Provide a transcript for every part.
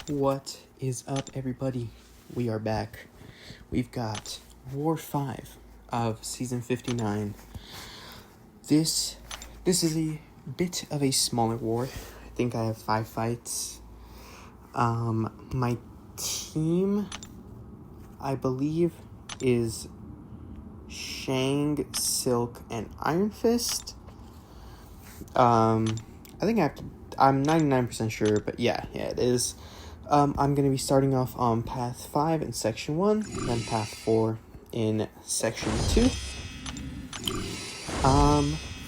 What is up, everybody? We are back. We've got War 5 of Season 59. This is a bit of a smaller war. I think I have 5 fights. My team, I believe, is Shang, Silk, and Iron Fist. I'm 99% sure, but yeah, it is. I'm going to be starting off on Path 5 in Section 1, then Path 4 in Section 2.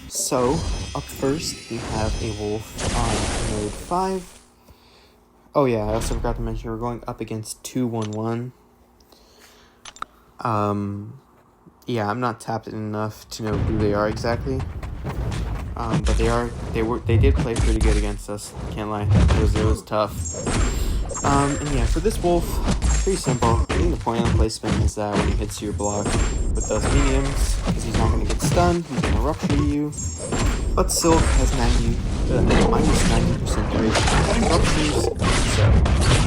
So, up first, we have a wolf on Node 5. Oh yeah, I also forgot to mention we're going up against 211. Yeah, I'm not tapped in enough to know who they are exactly. But they did play pretty good against us. Can't lie, it was tough. And yeah, for this wolf, pretty simple. I think the point of the placement is that when he hits your block with those mediums, because he's not going to get stunned, he's going to rupture you. But Silk has minus 90% duration ruptures, so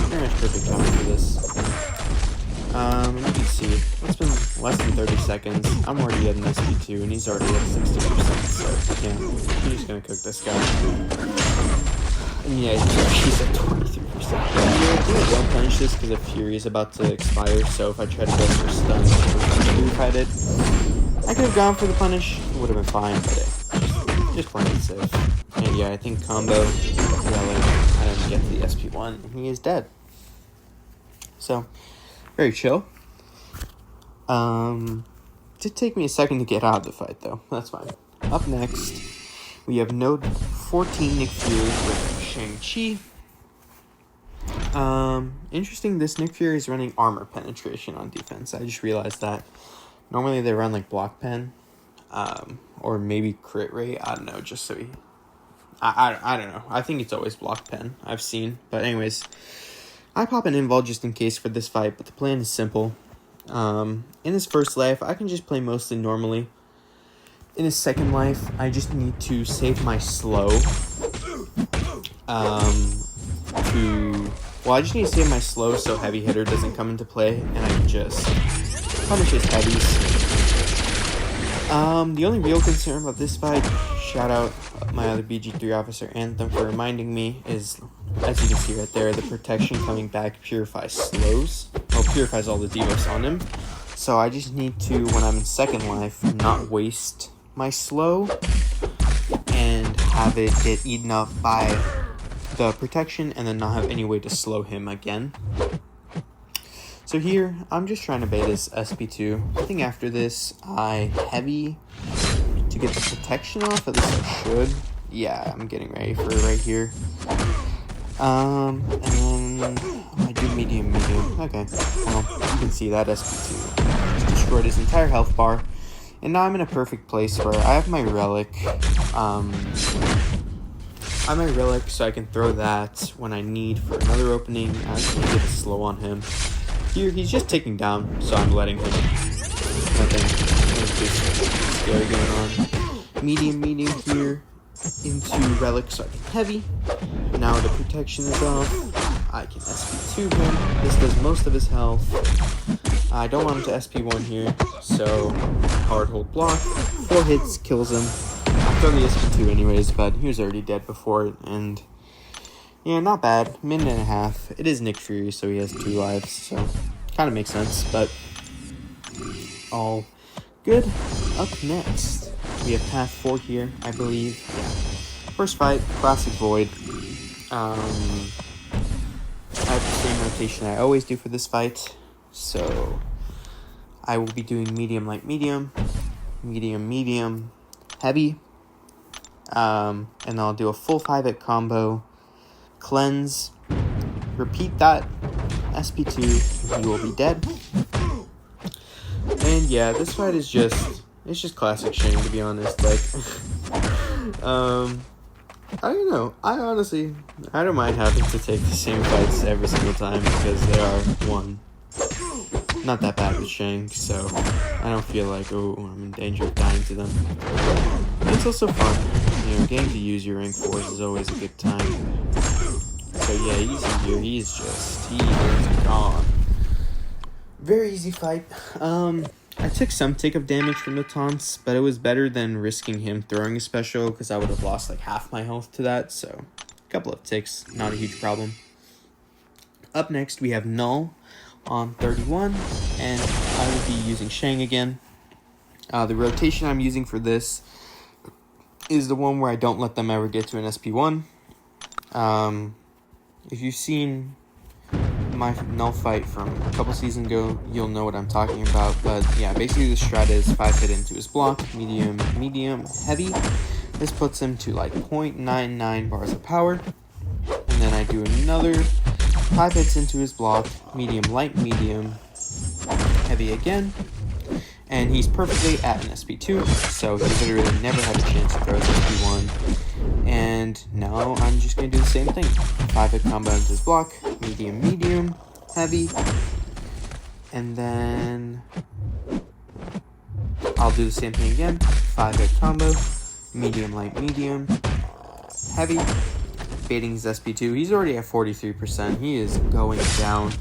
pretty much perfect counter for this. You can see, it's been less than 30 seconds. I'm already at an SP2, and he's already at 60%, so yeah, he's just gonna cook this guy. And yeah, he's at 23%. I think I don't punish this because the Fury is about to expire, so if I try to go for stun, if I did, I could have gone for the punish, it would have been fine, but just playing it safe. And yeah, I think combo, Relic, I didn't get to the SP1, and he is dead. So, very chill. Did take me a second to get out of the fight, though. That's fine. Up next, we have Node 14 Nick Fury with Shang-Chi. Interesting, this Nick Fury is running armor penetration on defense. I just realized that. Normally they run like block pen, or maybe crit rate. I don't know, just so I don't know. I think it's always block pen, I've seen. But anyways, I pop an invul just in case for this fight, but the plan is simple. In his first life, I can just play mostly normally. In his second life, I just need to save my slow. I just need to save my slow so heavy hitter doesn't come into play, and I can just punish his heavies. The only real concern about this fight, shout out my other BG3 officer Anthem for reminding me, is, as you can see right there, the protection coming back purifies slows. Well, purifies all the debuffs on him. So I just need to, when I'm in second life, not waste my slow and have it get eaten up by the protection and then not have any way to slow him again. So here, I'm just trying to bait his SP2. I think after this, I heavy to get the protection off, at least I should. Yeah, I'm getting ready for it right here. And then I do medium. Okay, well, you can see that SP2 just destroyed his entire health bar. And now I'm in a perfect place where I have my relic. I have my relic, so I can throw that when I need for another opening. I just need to get slow on him. Here, he's just taking down, so I'm letting him. Nothing too scary going on. Medium here into relic, so I can heavy. Now the protection is off. I can SP2 him. This does most of his health. I don't want him to SP1 here, so hard hold block. 4 hits kills him. I'll throw the SP2 anyways, but he was already dead before it, and yeah, not bad. Minute and a half. It is Nick Fury, so he has 2 lives, so kind of makes sense, but all good. Up next, we have Path 4 here, I believe. Yeah. First fight, Classic Void. I have the same rotation I always do for this fight. So I will be doing medium, light, medium, heavy. And I'll do a full 5-hit combo, cleanse, repeat that, SP2, you will be dead. And yeah, this fight is it's just classic Shang, to be honest. Like, I don't know. I don't mind having to take the same fights every single time because they are, one, not that bad with Shang, so I don't feel like, oh, I'm in danger of dying to them. And it's also fun. You know, getting to use your rank 4s is always a good time. So So yeah, he's in here. He is gone. Very easy fight. I took some take-up damage from the taunts, but it was better than risking him throwing a special, because I would have lost like half my health to that, so a couple of ticks, not a huge problem. Up next, we have Null on 31, and I will be using Shang again. The rotation I'm using for this is the one where I don't let them ever get to an SP1. If you've seen my Null fight from a couple seasons ago, you'll know what I'm talking about. But yeah, basically the strat is 5 hit into his block, medium, heavy. This puts him to like 0.99 bars of power. And then I do another 5 hits into his block, medium, light, medium, heavy again. And he's perfectly at an SP2, so he literally never had a chance to throw his SP1. And now I'm just going to do the same thing. 5 hit combo into his block, medium, heavy. And then I'll do the same thing again. 5 hit combo, medium, light, medium, heavy. Baiting his SP2. He's already at 43%. He is going down.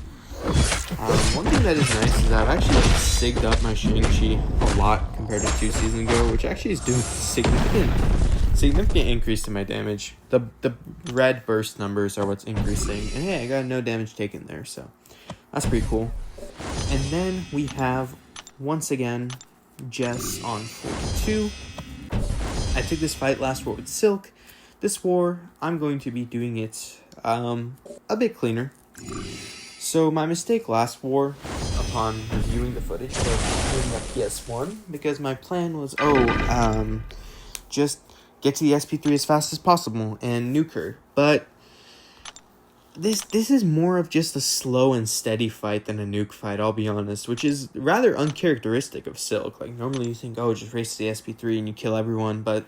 One thing that is nice is I've actually sigged up my Shang-Chi a lot compared to 2 seasons ago, which actually is doing significant increase to my damage. The red burst numbers are what's increasing, and hey, I got no damage taken there, so that's pretty cool. And then we have, once again, Jess on 42. I took this fight last war with Silk. This war, I'm going to be doing it a bit cleaner. So my mistake last war, upon reviewing the footage, was doing a PS1, because my plan was, just get to the SP3 as fast as possible and nuke her. But this is more of just a slow and steady fight than a nuke fight, I'll be honest, which is rather uncharacteristic of Silk. Like, normally you think, just race to the SP3 and you kill everyone, but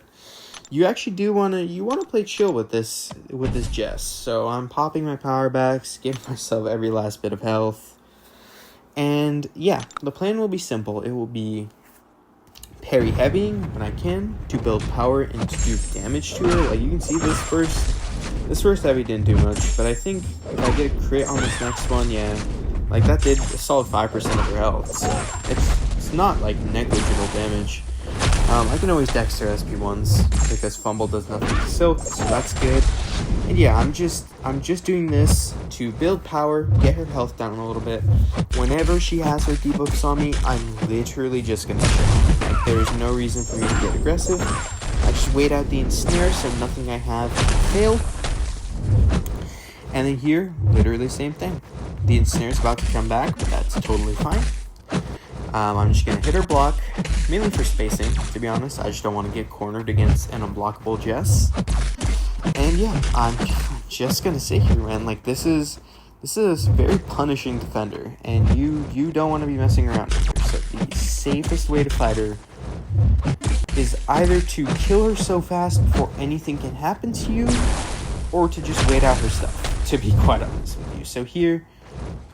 you actually do want to play chill with this Jess. So I'm popping my power backs, giving myself every last bit of health. And yeah, the plan will be simple. It will be parry heavying when I can to build power and to do damage to her. Like, you can see this first heavy didn't do much, but I think if I get a crit on this next one, yeah, like that did a solid 5% of her health. So it's not like negligible damage. I can always Dexter SP1s because Fumble does nothing to Silk, so that's good. And yeah, I'm just doing this to build power, get her health down a little bit. Whenever she has her debuffs on me, I'm literally just gonna chill. Like, there's no reason for me to get aggressive. I just wait out the ensnare so nothing I have can fail. And then here, literally same thing. The ensnare is about to come back, but that's totally fine. I'm just going to hit her block, mainly for spacing, to be honest. I just don't want to get cornered against an unblockable Jess. And yeah, I'm just going to sit here, man. Like, this is a very punishing defender, and you don't want to be messing around with her. So the safest way to fight her is either to kill her so fast before anything can happen to you, or to just wait out her stuff, to be quite honest with you. So here,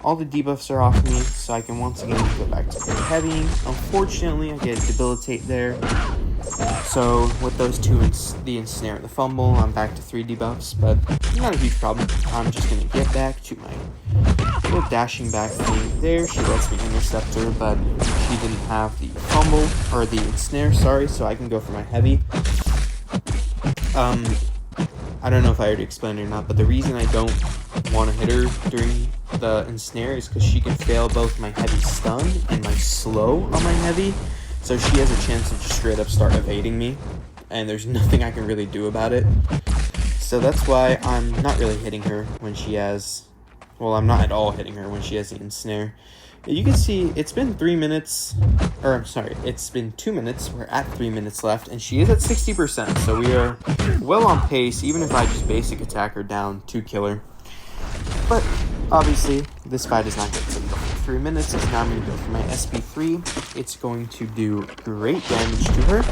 all the debuffs are off me, so I can once again go back to very heavying. Unfortunately, I get a debilitate there. So with those two, the ensnare and the fumble, I'm back to 3 debuffs, but not a huge problem. I'm just going to get back to my little dashing back thing there. She lets me intercept her, but she didn't have the fumble, or the ensnare, sorry, so I can go for my heavy. I don't know if I already explained it or not, but the reason I don't want to hit her during the ensnare is because she can fail both my heavy stun and my slow on my heavy, so she has a chance to just straight up start evading me, and there's nothing I can really do about it. So that's why I'm not really hitting her when she has, well, I'm not at all hitting her when she has the ensnare. You can see it's been 3 minutes, or I'm sorry, it's been 2 minutes. We're at 3 minutes left, and she is at 60%, so we are well on pace, even if I just basic attack her down to kill her. But obviously, this fight is not going to take 3 minutes. It's now going to go for my SP3. It's going to do great damage to her.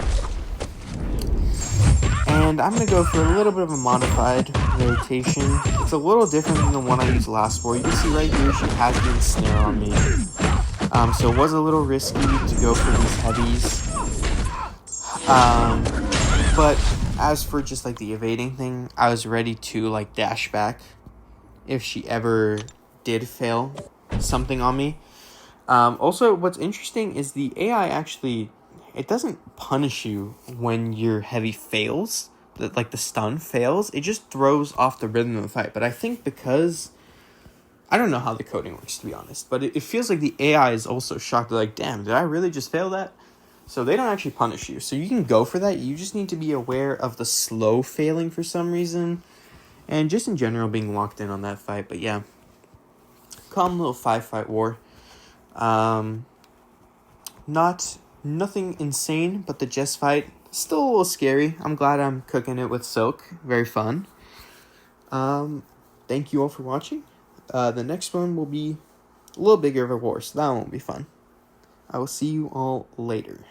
And I'm going to go for a little bit of a modified rotation. It's a little different than the one I used last war. You can see right here, she has the ensnare on me. So it was a little risky to go for these heavies. But as for just like the evading thing, I was ready to like dash back if she ever did fail something on me. Also, what's interesting is the AI actually, it doesn't punish you when your heavy fails, like the stun fails. It just throws off the rhythm of the fight. But I think because, I don't know how the coding works, to be honest, but it feels like the AI is also shocked. They're like, damn, did I really just fail that? So they don't actually punish you. So you can go for that. You just need to be aware of the slow failing for some reason. And just in general being locked in on that fight. But yeah, calm little 5-fight war. Nothing insane, but the Jess fight, still a little scary. I'm glad I'm cooking it with Silk. Very fun. Thank you all for watching. The next one will be a little bigger of a war, so that won't be fun. I will see you all later.